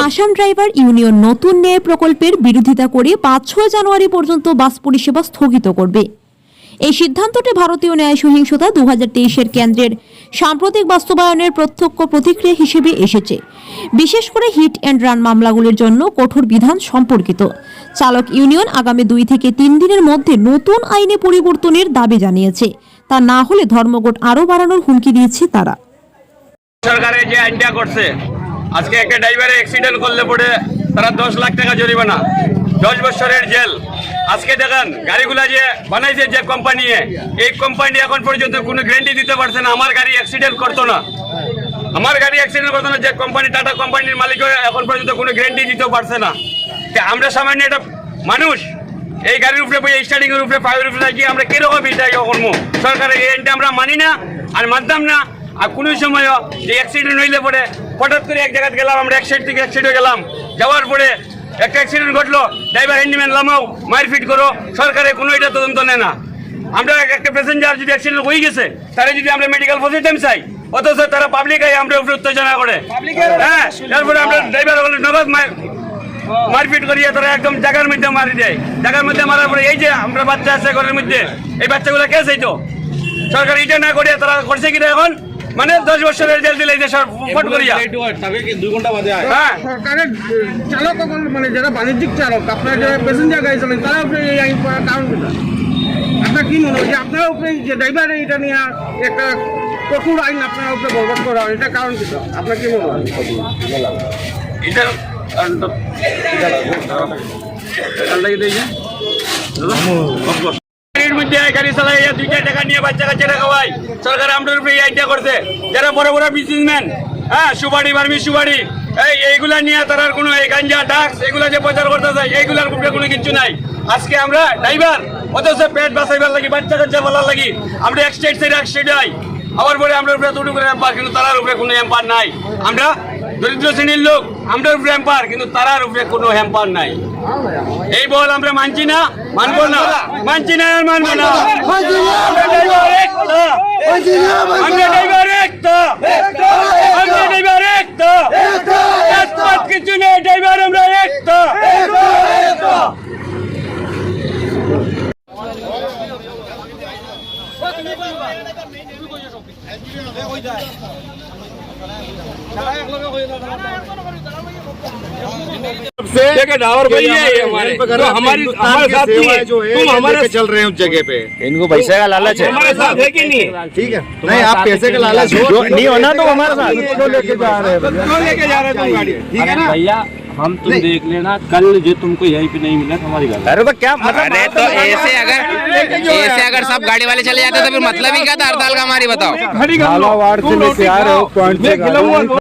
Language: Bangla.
আসাম ড্রাইভার ইউনিয়ন নতুন ন্যায় প্রকল্পের বিরোধিতা করে 5-6 জানুয়ারি পর্যন্ত বাস পরিষেবা স্থগিত করবে। এই সিদ্ধান্তটি ভারতীয় ন্যায় সহিংসতা 2023-এর কেন্দ্রের সাম্প্রতিক বাস্তবায়নের প্রত্যক্ষ প্রতিক্রিয়া হিসেবে এসেছে। বিশেষ করে হিট অ্যান্ড রান মামলাগুলির জন্য কঠোর বিধান সম্পর্কিত চালক ইউনিয়ন আগামী 2 থেকে 3 দিনের মধ্যে নতুন আইনে পরিবর্তনের দাবি জানিয়েছে। তা না হলে ধর্মঘট আরও বাড়ানোর হুমকি দিয়েছে তারা। সরকারের যে আইনটা করছে, আজকে একটা ড্রাইভারে অ্যাক্সিডেন্ট করলে পড়ে তারা 10 লাখ টাকা জরিমানা, 10 বছরের জেল। আজকে দেখেন গাড়িগুলা যে বানাইছে যে কোম্পানি, এই কোম্পানি এখন পর্যন্ত কোনো গ্যারান্টি দিতে পারছে না আমার গাড়ি অ্যাক্সিডেন্ট করতো না, আমার গাড়ি অ্যাক্সিডেন্ট করতো না। যে কোম্পানি টাটা কোম্পানির মালিক এখন পর্যন্ত কোনো গ্যারান্টি দিতে পারছে না। আমরা সামান্য একটা মানুষ এই গাড়ির উপরে স্টার্টিং এর উপরে পায়ের উপরে গিয়ে আমরা কিরকম এটা করবো? সরকারের এই আইনটা আমরা মানি না আর মানতাম না। আর কোনো সময় যে অ্যাক্সিডেন্ট হইলে পরে হঠাৎ করে এক জায়গায় গেলাম, আমরা এক সাইড থেকে এক সাইডে গেলাম, যাওয়ার পরে একটা অ্যাক্সিডেন্ট ঘটলো, ড্রাইভার হ্যান্ডিম্যান লামাও মারপিট করো, সরকারে কোনো এটা তদন্ত নেয় না। আমরা একটা প্যাসেঞ্জার যদি অ্যাক্সিডেন্ট হয়ে গেছে তারা যদি আমরা মেডিকেল ফেসিলিটি চাই, অথচ তারা পাবলিক আমরা উপরে উত্তেজনা করে। হ্যাঁ, তারপরে আমরা ড্রাইভার নগদ মারপিট করিয়ে তারা একদম জায়গার মধ্যে মারি দেয়। জায়গার মধ্যে মারার পরে এই যে আমরা বাচ্চা আছে ঘরের মধ্যে, এই বাচ্চাগুলো কে চাইতো? সরকার এটা না করে তারা করছে কিনা এখন, মানে 10 বছরের জেল দিলে ফট করিয়া 2 ঘন্টা বাদে। হ্যাঁ, সরকারের চালক মানে যারা বাণিজ্যিক চালক, আপনারা যারা প্যাসেঞ্জার গাড়ি চালান, তারা উপরে এই আইন করার কারণ কিনা? আপনার কি মনে হয় যে আপনার উপরে যে ড্রাইভার এটা নিয়ে একটা কঠোর আইন আপনার উপরে বলবৎ করা হয়, এটা কারণ কিনা? আপনার কি মনে হয়? এটা গাড়ি চালাই 2 টাকা নিয়ে বাচ্চা কাচ্চারা খাওয়াই, সরকার আমাদের উপরে এই আইনটা করছে। যারা বড় বড় বিজনেসম্যান, হ্যাঁ, সুবাড়ি বার্মি সুবাড়ি, এইগুলা নিয়ে তারা কোনো এই গাঞ্জা ডাক্স এগুলা যে প্রচার করতে যায়, এইগুলার উপরে কোনো কিছু নাই। আজকে আমরা ড্রাইভার, অথচ পেট বাঁচাইবার লাগি, বাচ্চা কাচ্চা বলার লাগি আমরা এক স্টেট থেকে এক স্টেটে আই, আবার পরে আমরা উপরে দুটো করে এম্পার, কিন্তু তারার উপরে কোনো এম্পার নাই। আমরা দরিদ্র শ্রেণীর লোক, আমরা উপরে এম্পার, কিন্তু তারার উপরে কোনো হ্যাম্পার নাই। এই বল আমরা মানছি না, মানবো না, মানছি না, মানবো না। কিছু নেই, ড্রাইভার আমরা একটা। चल रहे हैं उस जगह पे, इनको पैसे का लालच है, हमारे साथ है कि नहीं? ठीक है, नहीं आप पैसे का लालच नहीं होना तो हमारे साथ लेके जा रहे हैं, लेके जा रहे तुम गाड़ी, ठीक है ना भैया? हम तुम देख लेना, कल जो तुमको यहीं पे नहीं मिला हमारी गाड़ी। अरे तो क्या मतलब? अरे तो ऐसे अगर सब गाड़ी वाले चले जाते तो फिर मतलब ही क्या था हड़ताल का? हमारी बताओ। झालावाड़ से लेके आ रहे हो,